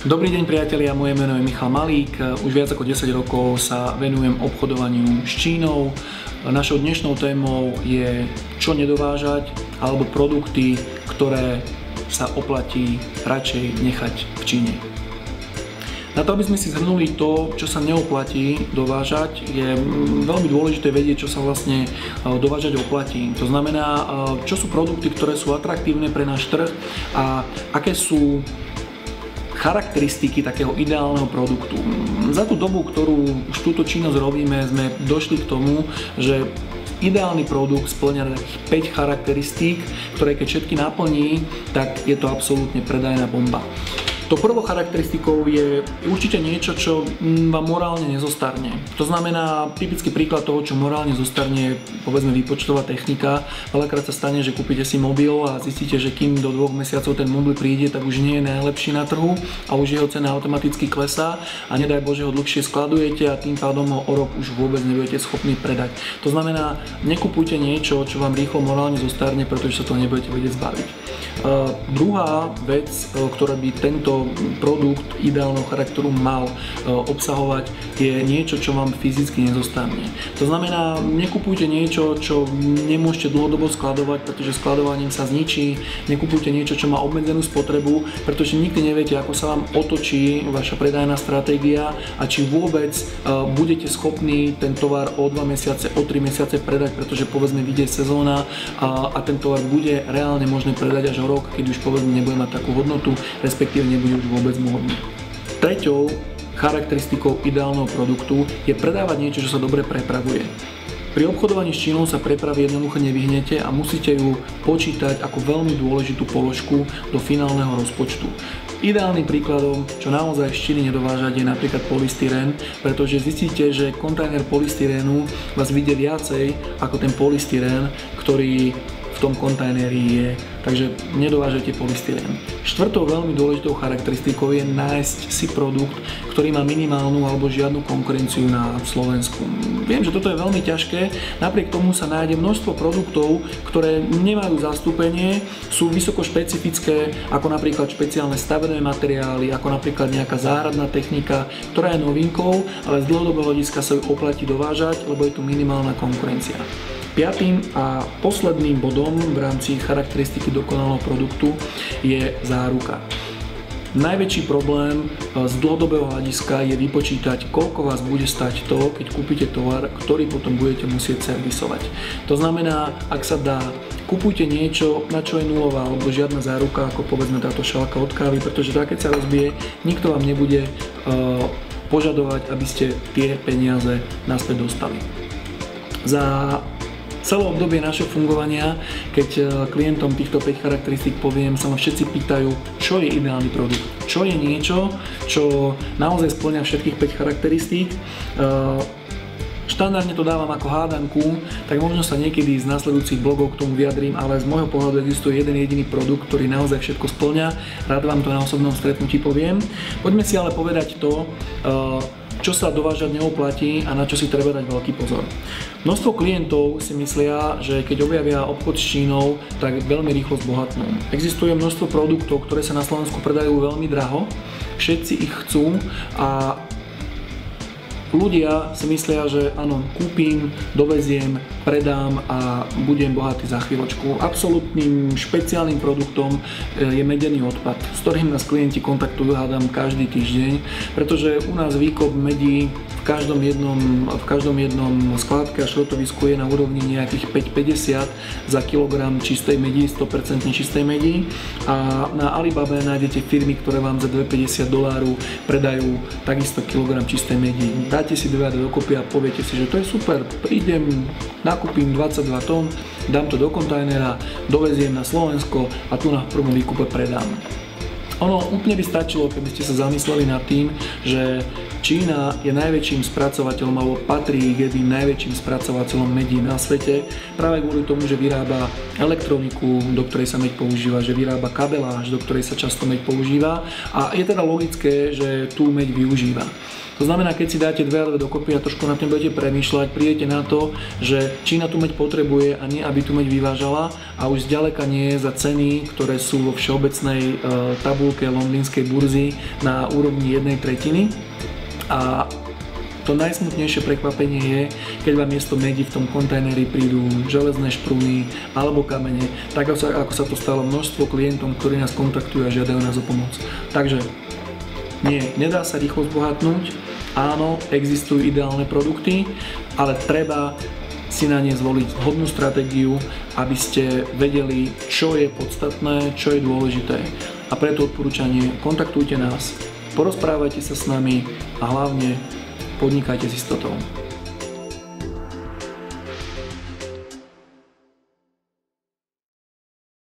Dobrý deň priatelia, moje meno je Michal Malík. Už viac ako 10 rokov sa venujem obchodovaniu s Čínou. Našou dnešnou témou je čo nedovážať alebo produkty, ktoré sa oplatí radšej nechať v Číne. Na to, aby sme si zhrnuli to, čo sa neoplatí dovážať, je veľmi dôležité vedieť, čo sa vlastne dovážať oplatí. To znamená, čo sú produkty, ktoré sú atraktívne pre náš trh a aké sú charakteristiky takého ideálneho produktu. Za tú dobu, ktorú už túto činnosť robíme, sme došli k tomu, že ideálny produkt spĺňa takých 5 charakteristík, ktoré keď všetky naplní, tak je to absolútne predajná bomba. To prvou charakteristikou je určite niečo, čo vám morálne nezostarne. To znamená, typický príklad toho, čo morálne zostarne, povedzme výpočtová technika. Veľakrát sa stane, že kúpite si mobil a zistíte, že kým do 2 mesiacov ten mobil príde, tak už nie je najlepší na trhu a už jeho cena automaticky klesá a nedaj Bože ho dlhšie skladujete a tým pádom ho o rok už vôbec nebudete schopní predať. To znamená, nekupujte niečo, čo vám rýchlo morálne zostarne, pretože sa to nebudete vedieť zbaviť. Druhá vec, ktorá by tento produkt ideálneho charakteru mal obsahovať, je niečo, čo vám fyzicky nezostane. To znamená, nekupujte niečo, čo nemôžete dlhodobo skladovať, pretože skladovaním sa zničí. Nekupujte niečo, čo má obmedzenú spotrebu, pretože nikdy neviete, ako sa vám otočí vaša predajná stratégia a či vôbec budete schopní ten tovar o 2 mesiace, o 3 mesiace predať, pretože povedzme vyjde sezóna a ten tovar bude reálne možné predať až o rok, keď už povedzme nebude mať takú hodnotu, respektíve nebude už vôbec módny. Treťou charakteristikou ideálneho produktu je predávať niečo, čo sa dobre prepravuje. Pri obchodovaní s Čínou sa prepravy jednoducho nevyhnete a musíte ju počítať ako veľmi dôležitú položku do finálneho rozpočtu. Ideálnym príkladom, čo naozaj z Číny nedovážať, je napríklad polystyrén, pretože zistíte, že kontajner polystyrénu vás vyjde viacej ako ten polystyrén, ktorý v tom kontajneri je. Takže nedovážajte polystyrén. Štvrtou veľmi dôležitou charakteristikou je nájsť si produkt, ktorý má minimálnu alebo žiadnu konkurenciu na Slovensku. Viem, že toto je veľmi ťažké, napriek tomu sa nájde množstvo produktov, ktoré nemajú zastúpenie, sú vysoko špecifické, ako napríklad špeciálne stavebné materiály, ako napríklad nejaká záhradná technika, ktorá je novinkou, ale z dlhodobého hľadiska sa ju oplatí dovážať, lebo je tu minimálna konkurencia. Piatým a posledným bodom v rámci charakteristiky dokonalého produktu je záruka. Najväčší problém z dlhodobého hľadiska je vypočítať, koľko vás bude stať to, keď kúpite tovar, ktorý potom budete musieť servisovať. To znamená, ak sa dá, kupujte niečo, na čo je nulová alebo žiadna záruka, ako povedzme táto šálka od kávy, pretože tá, keď sa rozbije, nikto vám nebude požadovať, aby ste tie peniaze naspäť dostali. Za celé obdobie našeho fungovania, keď klientom týchto 5 charakteristík poviem, sa ma všetci pýtajú, čo je ideálny produkt. Čo je niečo, čo naozaj spĺňa všetkých 5 charakteristík. Štandardne to dávam ako hádanku, tak možno sa niekedy z nasledujúcich blogov k tomu vyjadrím, ale z môjho pohľadu existuje jeden jediný produkt, ktorý naozaj všetko spĺňa. Rád vám to na osobnom stretnutí poviem. Poďme si ale povedať to, čo sa dovážať neoplatí a na čo si treba dať veľký pozor. Množstvo klientov si myslia, že keď objavia obchod s Čínou, tak veľmi rýchlo zbohatnú. Existuje množstvo produktov, ktoré sa na Slovensku predajú veľmi draho, všetci ich chcú a ľudia si myslia, že áno, kúpim, doveziem, predám a budem bohatý za chvíľočku. Absolútnym špeciálnym produktom je medený odpad, s ktorým nás klienti kontaktujú, hádam, každý týždeň, pretože u nás výkop medí v každom jednom skladke a šrotovisku je na úrovni nejakých 5,50 za kilogram čistej medí, 100% čistej medí a na Alibabe nájdete firmy, ktoré vám za $2,50 predajú takisto kilogram čistej medí. Dáte si 2 dokopy a poviete si, že to je super, prídem, nakúpim 22 tón, dám to do kontajnera, doveziem na Slovensko a tu na prvom výkupe predám. Ono úplne by stačilo, keby ste sa zamysleli nad tým, že Čína je najväčším spracovateľom alebo patrí k jedným najväčším spracovateľom medí na svete práve kvôli tomu, že vyrába elektroniku, do ktorej sa meď používa, že vyrába kabeláž, do ktorej sa často meď používa a je teda logické, že tú meď využíva. To znamená, keď si dáte dve a dve dokopy a trošku nad tým budete premýšľať, prídete na to, že Čína tú meď potrebuje a nie aby tú meď vyvážala a už zďaleka nie je za ceny, ktoré sú vo všeobecnej tabuľke londýnskej burzy na úrovni 1/3. A to najsmutnejšie prekvapenie je, keď vám miesto medi v tom kontajneri prídu železné špruny alebo kamene, tak ako sa to stalo množstvo klientom, ktorí nás kontaktujú a žiadajú nás o pomoc. Takže nie, nedá sa rýchlo zbohatnúť, áno, existujú ideálne produkty, ale treba si na ne zvoliť vhodnú stratégiu, aby ste vedeli, čo je podstatné, čo je dôležité. A preto odporúčanie, kontaktujte nás, porozprávajte sa s nami a hlavne podnikajte s istotou.